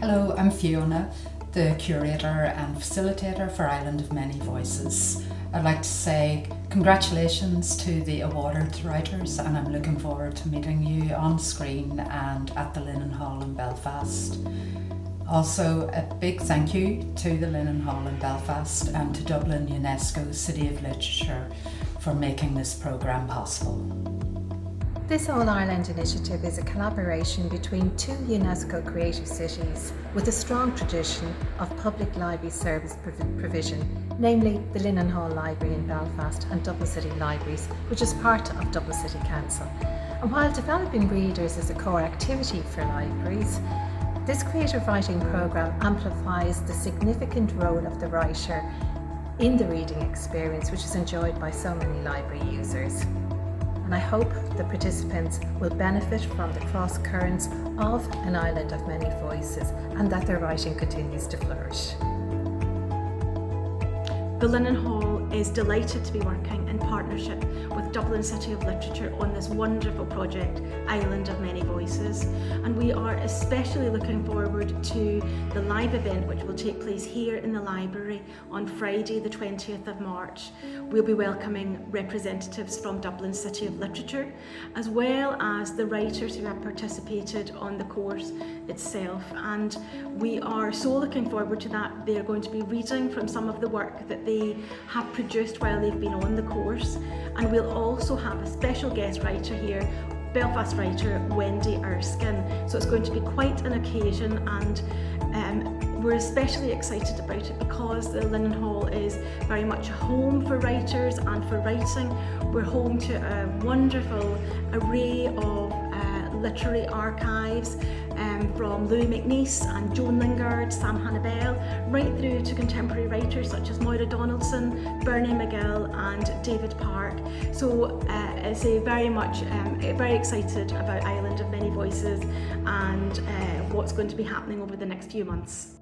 Hello, I'm Fiona, the curator and facilitator for Island of Many Voices. I'd like to say congratulations to the awarded writers, and I'm looking forward to meeting you on screen and at the Linen Hall in Belfast. Also, a big thank you to the Linen Hall in Belfast and to Dublin UNESCO City of Literature for making this programme possible. This All Ireland initiative is a collaboration between two UNESCO creative cities with a strong tradition of public library service provision, namely the Linen Hall Library in Belfast and Dublin City Libraries, which is part of Dublin City Council. And while developing readers is a core activity for libraries, this creative writing programme amplifies the significant role of the writer in the reading experience, which is enjoyed by so many library users. And I hope the participants will benefit from the cross currents of an island of many voices and that their writing continues to flourish. The Linen Hall is delighted to be working in partnership with Dublin City of Literature on this wonderful project, Island of Many Voices. And we are especially looking forward to the live event which will take place here in the library on Friday the 20th of March. We'll be welcoming representatives from Dublin City of Literature, as well as the writers who have participated on the course itself. And we are so looking forward to that. They're going to be reading from some of the work that they have produced while they've been on the course, and we'll also have a special guest writer here, Belfast writer Wendy Erskine. So it's going to be quite an occasion, and we're especially excited about it because the Linen Hall is very much a home for writers and for writing. We're home to a wonderful array of literary archives from Louis MacNeice and Joan Lingard, Sam Hannibal, right through to contemporary writers such as Moira Donaldson, Bernie McGill and David Park. So it's very excited about Island of Many Voices and what's going to be happening over the next few months.